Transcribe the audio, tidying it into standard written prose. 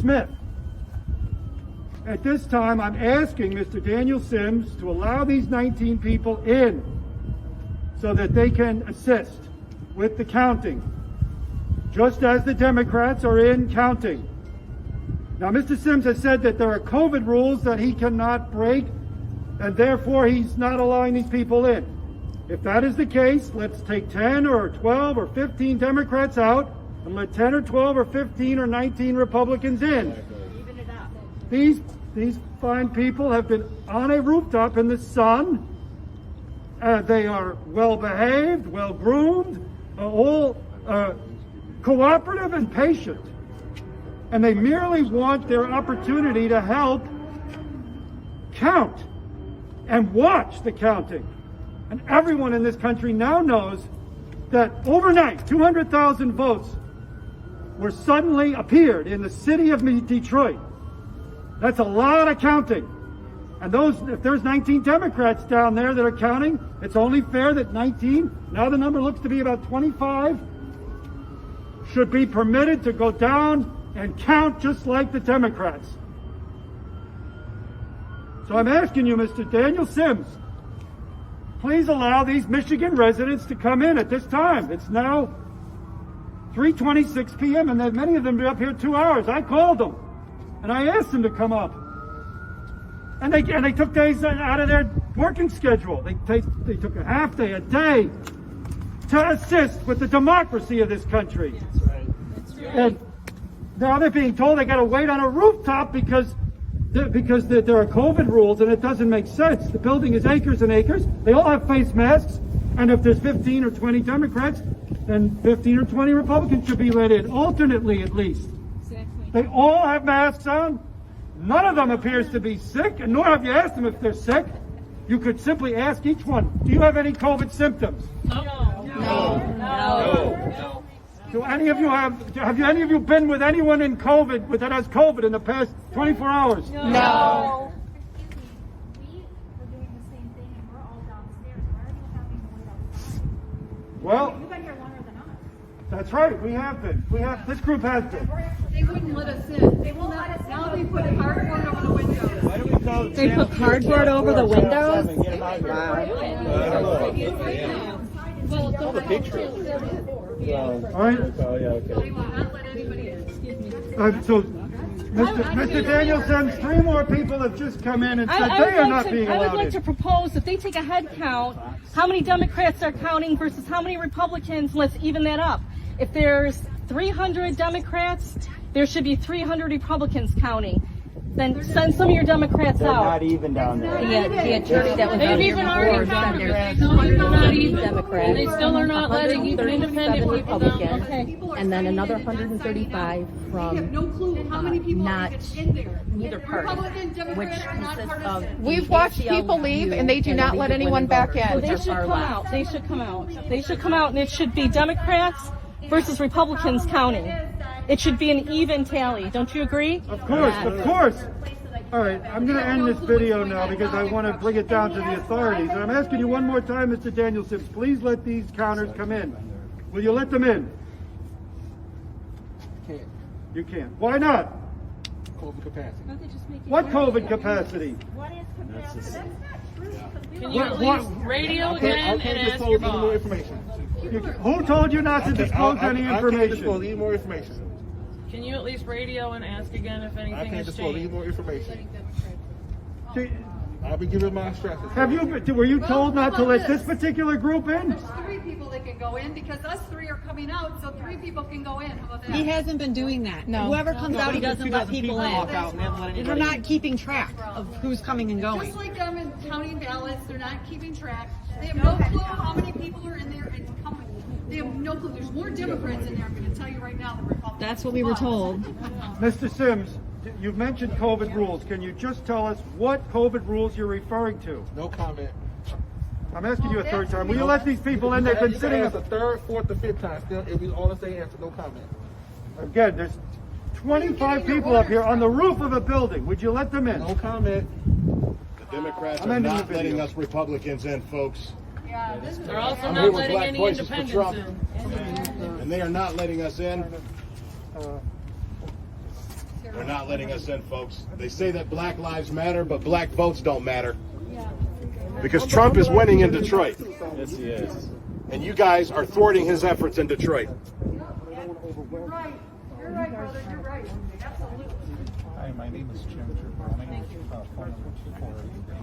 Smith. At this time, I'm asking Mr. Daniel Sims to allow these 19 people in so that they can assist with the counting, just as the Democrats are in counting. Now, Mr. Sims has said that there are COVID rules that he cannot break, and therefore he's not allowing these people in. If that is the case, let's take 10 or 12 or 15 Democrats out and let 10 or 12 or 15 or 19 Republicans in. These fine people have been on a rooftop in the sun. They are well behaved, well groomed, all cooperative and patient. And they merely want their opportunity to help count and watch the counting. And everyone in this country now knows that overnight, 200,000 votes were suddenly appeared in the city of Detroit. That's a lot of counting. And if there's 19 Democrats down there that are counting, it's only fair that 19, now the number looks to be about 25, should be permitted to go down and count just like the Democrats. So I'm asking you, Mr. Daniel Sims, please allow these Michigan residents to come in at this time. It's now 3:26 p.m. and many of them are up here 2 hours. I called them and I asked them to come up. And they took days out of their working schedule. They took a half day, a day to assist with the democracy of this country. That's right. That's right. And now they're being told they got to wait on a rooftop because there are COVID rules, and it doesn't make sense. The building is acres and acres. They all have face masks, and if there's 15 or 20 Democrats, then 15 or 20 Republicans should be let in, alternately at least. Exactly. They all have masks on. None of them appears to be sick, and nor have you asked them if they're sick. You could simply ask each one, do you have any COVID symptoms? No. Do any of you have any of you been with anyone in COVID that has COVID in the past 24 hours? No. We are doing the same thing and we're all downstairs. Why are you having to wait outside? Well, You've been here longer than us. that's right. We have been. This group has been. They wouldn't let us in. They won't let us in. Now they put cardboard over the windows. They put cardboard over the windows? All the pictures. All right. Oh, yeah, okay. They will not let anybody in. So, Mr. Daniel Sims, 3 more people have just come in and said they are not being I would allowed like in. to propose that they take a head count, how many Democrats are counting versus how many Republicans, let's even that up. If there's 300 Democrats, there should be 300 Republicans counting. Then send some of your Democrats They're out. not even down there. The attorney that was They've out here even before already said counted. there's They still are not even. Democrats. They still are not letting even independent 137 people down. Republicans, Okay. and then another 135 We have from no clue how many people are not in there. neither party, Republican, which Democrat are not consists partisan. of We've watched the people leave and they do not let anyone back in. So they should come out. They should come out. They should come out, and it should be Democrats versus Republicans counting. It should be an even tally. Don't you agree? Of course. All right, I'm going to end this video now because I want to bring it down to the authorities. And I'm asking you one more time, Mr. Daniel Sims, please let these counters come in. Will you let them in? Can't. You can't. Why not? COVID capacity. What COVID capacity? What is capacity? That's not true. Because we Can don't you have at least radio I again can't and ask your disclose any more boss? information. Who told you not to disclose any I can't disclose information? any more information. Can you at least radio and ask again if I anything can't has disclose any changed? more information. Do- I'll be giving my instructions. Were you told not to let this particular group in? There's 3 people that can go in because us 3 are coming out, so 3 people can go in. How about that? He hasn't been doing that. No. Whoever comes out, he doesn't let people walk in. out and never let anybody They're not keeping track of who's coming and going. Just like them in counting ballots, they're not keeping track. They have no clue how many people are in there and coming. They have no clue. There's more Democrats in there, I'm going to tell you right now, than Republicans. That's what we were told. Mr. Sims, you've mentioned COVID rules. Can you just tell us what COVID rules you're referring to? No comment. I'm asking you a third time. Will you let these people in? They've been sitting. That's the 3rd, 4th, or 5th time. Still, it'll be all the same answer. No comment. Again, there's 25 people up here on the roof of a building. Would you let them in? No comment. The Democrats I'm are ending not the letting video. us Republicans in, folks. Yeah, this is They're also I'm not here with letting Black any Voices for independents Trump. in. And they are not letting us in. They're not letting us in, folks. They say that black lives matter, but black votes don't matter. Because Trump is winning in Detroit. Yes, he is. And you guys are thwarting his efforts in Detroit. You're right. You're right, brother. You're right. Absolutely. Hi, my name is Jim Triponi. Phone number 248.